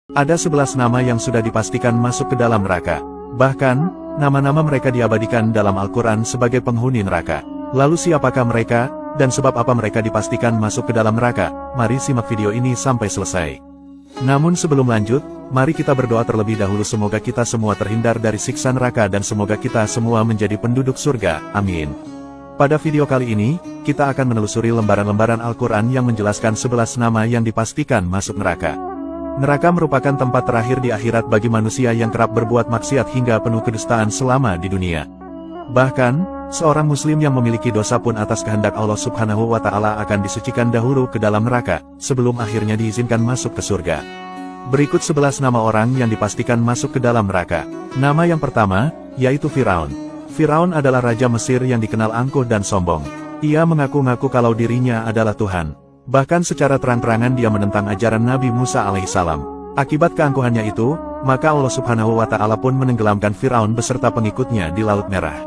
Ada 11 nama yang sudah dipastikan masuk ke dalam neraka. Bahkan, nama-nama mereka diabadikan dalam Al-Quran sebagai penghuni neraka. Lalu siapakah mereka, dan sebab apa mereka dipastikan masuk ke dalam neraka? Mari simak video ini sampai selesai. Namun sebelum lanjut, mari kita berdoa terlebih dahulu semoga kita semua terhindar dari siksa neraka dan semoga kita semua menjadi penduduk surga. Amin. Pada video kali ini, kita akan menelusuri lembaran-lembaran Al-Quran yang menjelaskan 11 nama yang dipastikan masuk neraka. Neraka merupakan tempat terakhir di akhirat bagi manusia yang kerap berbuat maksiat hingga penuh kedustaan selama di dunia. Bahkan, seorang muslim yang memiliki dosa pun atas kehendak Allah Subhanahu wa Ta'ala akan disucikan dahulu ke dalam neraka, sebelum akhirnya diizinkan masuk ke surga. Berikut 11 nama orang yang dipastikan masuk ke dalam neraka. Nama yang pertama, yaitu Firaun. Firaun adalah raja Mesir yang dikenal angkuh dan sombong. Ia mengaku-ngaku kalau dirinya adalah Tuhan. Bahkan secara terang-terangan dia menentang ajaran Nabi Musa alaihissalam. Akibat keangkuhannya itu, maka Allah Subhanahu wa Ta'ala pun menenggelamkan Firaun beserta pengikutnya di Laut Merah.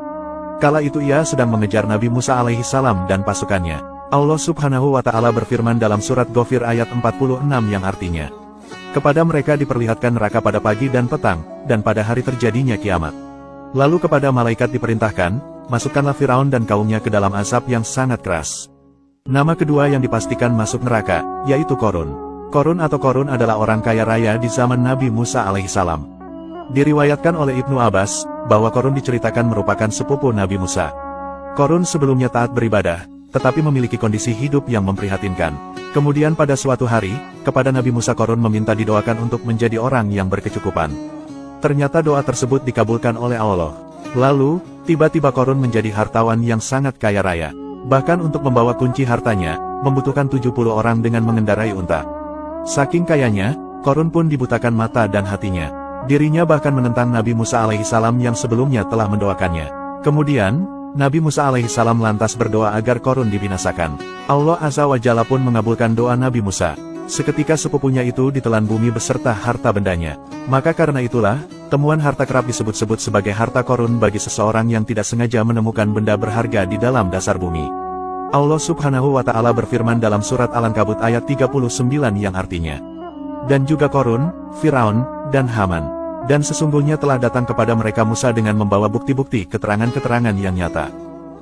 Kala itu ia sedang mengejar Nabi Musa alaihissalam dan pasukannya. Allah Subhanahu wa Ta'ala berfirman dalam surat Ghafir ayat 46 yang artinya, kepada mereka diperlihatkan neraka pada pagi dan petang, dan pada hari terjadinya kiamat. Lalu kepada malaikat diperintahkan, masukkanlah Firaun dan kaumnya ke dalam azab yang sangat keras. Nama kedua yang dipastikan masuk neraka, yaitu Qarun. Qarun atau Qarun adalah orang kaya raya di zaman Nabi Musa alaihissalam. Diriwayatkan oleh Ibnu Abbas, bahwa Qarun diceritakan merupakan sepupu Nabi Musa. Qarun sebelumnya taat beribadah, tetapi memiliki kondisi hidup yang memprihatinkan. Kemudian pada suatu hari, kepada Nabi Musa Qarun meminta didoakan untuk menjadi orang yang berkecukupan. Ternyata doa tersebut dikabulkan oleh Allah. Lalu, tiba-tiba Qarun menjadi hartawan yang sangat kaya raya. Bahkan untuk membawa kunci hartanya, membutuhkan 70 orang dengan mengendarai unta. Saking kayanya, Qarun pun dibutakan mata dan hatinya. Dirinya bahkan menentang Nabi Musa alaihissalam yang sebelumnya telah mendoakannya. Kemudian, Nabi Musa alaihissalam lantas berdoa agar Qarun dibinasakan. Allah Azza wa Jalla pun mengabulkan doa Nabi Musa. Seketika sepupunya itu ditelan bumi beserta harta bendanya. Maka karena itulah, temuan harta kerap disebut-sebut sebagai harta Qarun bagi seseorang yang tidak sengaja menemukan benda berharga di dalam dasar bumi. Allah Subhanahu wa Ta'ala berfirman dalam surat Al-Ankabut ayat 39 yang artinya, dan juga Qarun, Firaun, dan Haman. Dan sesungguhnya telah datang kepada mereka Musa dengan membawa bukti-bukti keterangan-keterangan yang nyata.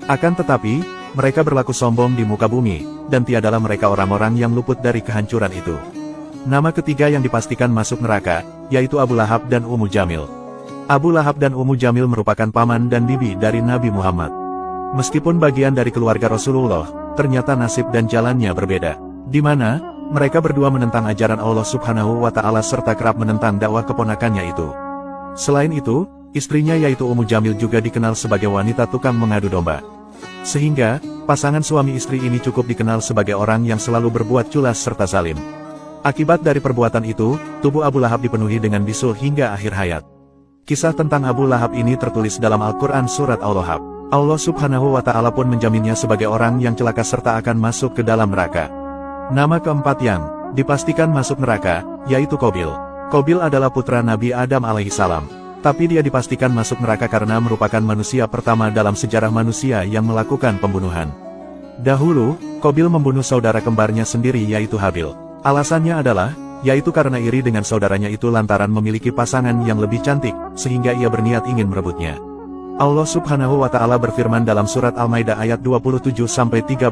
Akan tetapi, mereka berlaku sombong di muka bumi, dan tiadalah mereka orang-orang yang luput dari kehancuran itu. Nama ketiga yang dipastikan masuk neraka, yaitu Abu Lahab dan Ummu Jamil. Abu Lahab dan Ummu Jamil merupakan paman dan bibi dari Nabi Muhammad. Meskipun bagian dari keluarga Rasulullah, ternyata nasib dan jalannya berbeda. Di mana, mereka berdua menentang ajaran Allah Subhanahu wa Ta'ala serta kerap menentang dakwah keponakannya itu. Selain itu, istrinya yaitu Ummu Jamil juga dikenal sebagai wanita tukang mengadu domba. Sehingga, pasangan suami istri ini cukup dikenal sebagai orang yang selalu berbuat culas serta zalim. Akibat dari perbuatan itu, tubuh Abu Lahab dipenuhi dengan bisul hingga akhir hayat. Kisah tentang Abu Lahab ini tertulis dalam Al-Quran surat Al-Lahab. Allah Subhanahu wa Ta'ala pun menjaminnya sebagai orang yang celaka serta akan masuk ke dalam neraka. Nama keempat yang dipastikan masuk neraka, yaitu Qabil. Qabil adalah putra Nabi Adam alaihissalam. Tapi dia dipastikan masuk neraka karena merupakan manusia pertama dalam sejarah manusia yang melakukan pembunuhan. Dahulu, Qabil membunuh saudara kembarnya sendiri yaitu Habil. Alasannya adalah, yaitu karena iri dengan saudaranya itu lantaran memiliki pasangan yang lebih cantik, sehingga ia berniat ingin merebutnya. Allah Subhanahu wa Ta'ala berfirman dalam surat Al-Maidah ayat 27-31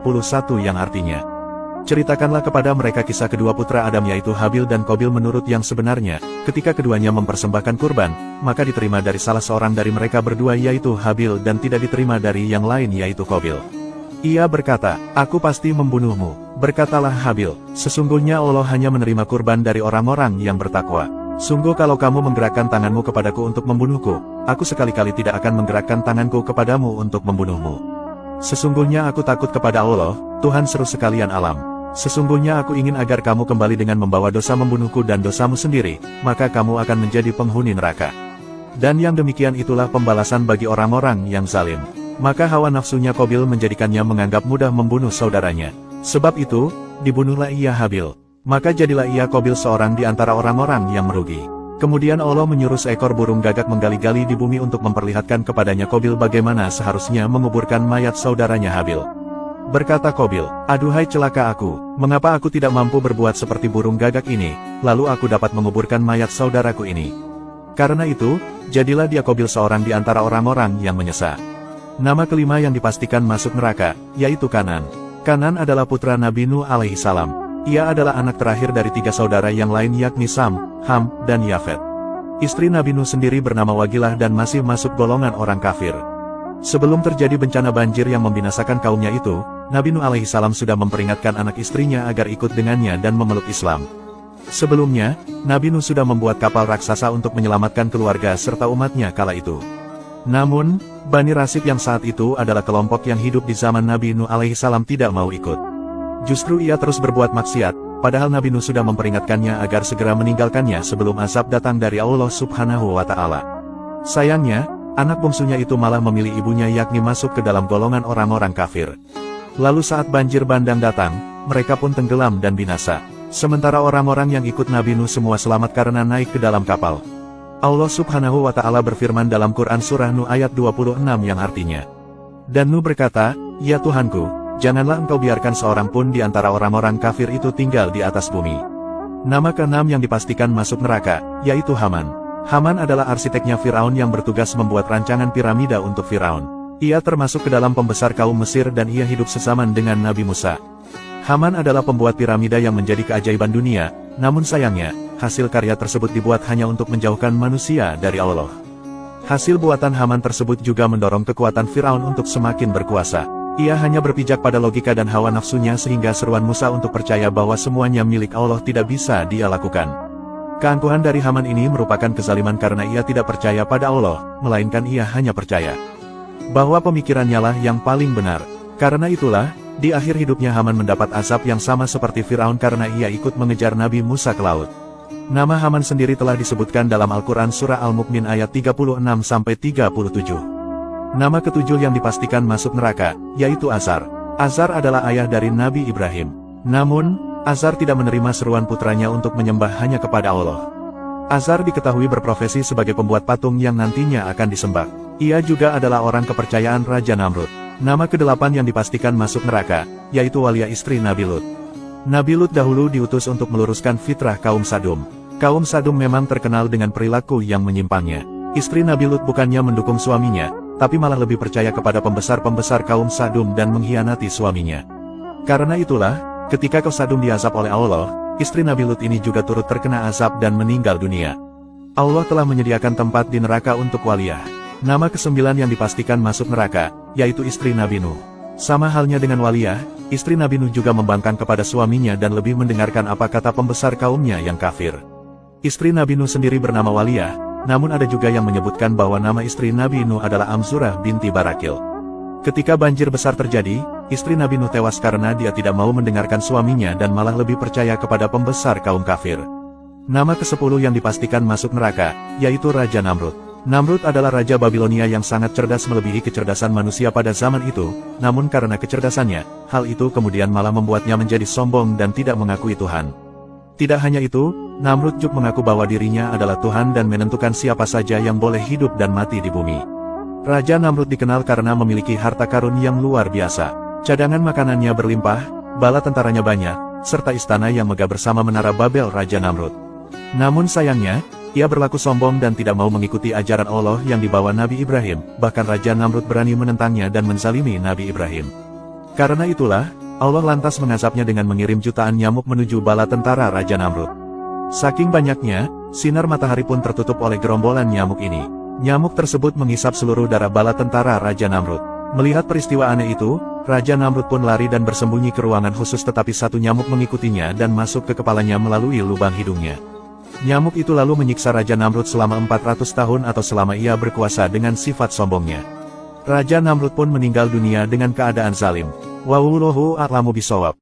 yang artinya, ceritakanlah kepada mereka kisah kedua putra Adam yaitu Habil dan Qabil menurut yang sebenarnya, ketika keduanya mempersembahkan kurban, maka diterima dari salah seorang dari mereka berdua yaitu Habil dan tidak diterima dari yang lain yaitu Qabil. Ia berkata, aku pasti membunuhmu. Berkatalah Habil, sesungguhnya Allah hanya menerima kurban dari orang-orang yang bertakwa. Sungguh kalau kamu menggerakkan tanganmu kepadaku untuk membunuhku, aku sekali-kali tidak akan menggerakkan tanganku kepadamu untuk membunuhmu. Sesungguhnya aku takut kepada Allah, Tuhan seru sekalian alam. Sesungguhnya aku ingin agar kamu kembali dengan membawa dosa membunuhku dan dosamu sendiri, maka kamu akan menjadi penghuni neraka. Dan yang demikian itulah pembalasan bagi orang-orang yang zalim. Maka hawa nafsunya Qabil menjadikannya menganggap mudah membunuh saudaranya. Sebab itu, dibunuhlah ia Habil. Maka jadilah ia Qabil seorang di antara orang-orang yang merugi. Kemudian Allah menyuruh seekor burung gagak menggali-gali di bumi untuk memperlihatkan kepadanya Qabil bagaimana seharusnya menguburkan mayat saudaranya Habil. Berkata Qabil, "Aduhai celaka aku, mengapa aku tidak mampu berbuat seperti burung gagak ini, lalu aku dapat menguburkan mayat saudaraku ini. Karena itu, jadilah dia Qabil seorang di antara orang-orang yang menyesal." Nama kelima yang dipastikan masuk neraka, yaitu Kanan. Kanan adalah putra Nabi Nuh alaihi salam. Ia adalah anak terakhir dari 3 saudara yang lain yakni Sam, Ham, dan Yafet. Istri Nabi Nuh sendiri bernama Wagilah dan masih masuk golongan orang kafir. Sebelum terjadi bencana banjir yang membinasakan kaumnya itu, Nabi Nuh alaihi salam sudah memperingatkan anak istrinya agar ikut dengannya dan memeluk Islam. Sebelumnya, Nabi Nuh sudah membuat kapal raksasa untuk menyelamatkan keluarga serta umatnya kala itu. Namun, Bani Rasib yang saat itu adalah kelompok yang hidup di zaman Nabi Nuh alaihi salam tidak mau ikut. Justru ia terus berbuat maksiat, padahal Nabi Nuh sudah memperingatkannya agar segera meninggalkannya sebelum azab datang dari Allah subhanahu wa ta'ala. Sayangnya, anak bungsunya itu malah memilih ibunya yakni masuk ke dalam golongan orang-orang kafir. Lalu saat banjir bandang datang, mereka pun tenggelam dan binasa. Sementara orang-orang yang ikut Nabi Nuh semua selamat karena naik ke dalam kapal. Allah subhanahu wa ta'ala berfirman dalam Quran Surah Nuh ayat 26 yang artinya, "Dan Nuh berkata, Ya Tuhanku, janganlah engkau biarkan seorang pun di antara orang-orang kafir itu tinggal di atas bumi." Nama ke-6 yang dipastikan masuk neraka, yaitu Haman. Haman adalah arsiteknya Firaun yang bertugas membuat rancangan piramida untuk Firaun. Ia termasuk ke dalam pembesar kaum Mesir dan ia hidup sezaman dengan Nabi Musa. Haman adalah pembuat piramida yang menjadi keajaiban dunia, namun sayangnya, hasil karya tersebut dibuat hanya untuk menjauhkan manusia dari Allah. Hasil buatan Haman tersebut juga mendorong kekuatan Firaun untuk semakin berkuasa. Ia hanya berpijak pada logika dan hawa nafsunya sehingga seruan Musa untuk percaya bahwa semuanya milik Allah tidak bisa dia lakukan. Keangkuhan dari Haman ini merupakan kezaliman karena ia tidak percaya pada Allah, melainkan ia hanya percaya bahwa pemikirannya lah yang paling benar. Karena itulah, di akhir hidupnya Haman mendapat azab yang sama seperti Firaun karena ia ikut mengejar Nabi Musa ke laut. Nama Haman sendiri telah disebutkan dalam Al-Quran Surah Al-Mu'min ayat 36-37. Nama ketujuh yang dipastikan masuk neraka, yaitu Azar. Azar adalah ayah dari Nabi Ibrahim. Namun, Azar tidak menerima seruan putranya untuk menyembah hanya kepada Allah. Azar diketahui berprofesi sebagai pembuat patung yang nantinya akan disembah. Ia juga adalah orang kepercayaan Raja Namrud. Nama ke-8 yang dipastikan masuk neraka, yaitu Walia istri Nabi Lut. Nabi Lut dahulu diutus untuk meluruskan fitrah kaum Sadum. Kaum Sadum memang terkenal dengan perilaku yang menyimpangnya. Istri Nabi Lut bukannya mendukung suaminya, tapi malah lebih percaya kepada pembesar-pembesar kaum Sadum dan mengkhianati suaminya. Karena itulah, ketika kaum Sadum diazab oleh Allah, istri Nabi Lut ini juga turut terkena azab dan meninggal dunia. Allah telah menyediakan tempat di neraka untuk Waliyah. Nama ke-9 yang dipastikan masuk neraka, yaitu istri Nabi Nuh. Sama halnya dengan Waliyah, istri Nabi Nuh juga membangkang kepada suaminya dan lebih mendengarkan apa kata pembesar kaumnya yang kafir. Istri Nabi Nuh sendiri bernama Waliyah, namun ada juga yang menyebutkan bahwa nama istri Nabi Nuh adalah Amzurah binti Barakil. Ketika banjir besar terjadi, istri Nabi Nuh tewas karena dia tidak mau mendengarkan suaminya dan malah lebih percaya kepada pembesar kaum kafir. Nama ke-10 yang dipastikan masuk neraka, yaitu Raja Namrud. Namrud adalah Raja Babilonia yang sangat cerdas melebihi kecerdasan manusia pada zaman itu, namun karena kecerdasannya, hal itu kemudian malah membuatnya menjadi sombong dan tidak mengakui Tuhan. Tidak hanya itu, Namrud juga mengaku bahwa dirinya adalah Tuhan dan menentukan siapa saja yang boleh hidup dan mati di bumi. Raja Namrud dikenal karena memiliki harta karun yang luar biasa. Cadangan makanannya berlimpah, bala tentaranya banyak, serta istana yang megah bersama menara Babel Raja Namrud. Namun sayangnya, ia berlaku sombong dan tidak mau mengikuti ajaran Allah yang dibawa Nabi Ibrahim, bahkan Raja Namrud berani menentangnya dan menzalimi Nabi Ibrahim. Karena itulah, Allah lantas mengazabnya dengan mengirim jutaan nyamuk menuju bala tentara Raja Namrud. Saking banyaknya, sinar matahari pun tertutup oleh gerombolan nyamuk ini. Nyamuk tersebut menghisap seluruh darah bala tentara Raja Namrud. Melihat peristiwa aneh itu, Raja Namrud pun lari dan bersembunyi ke ruangan khusus tetapi satu nyamuk mengikutinya dan masuk ke kepalanya melalui lubang hidungnya. Nyamuk itu lalu menyiksa Raja Namrud selama 400 tahun atau selama ia berkuasa dengan sifat sombongnya. Raja Namrud pun meninggal dunia dengan keadaan zalim. Wallahu a'lamu bishawab.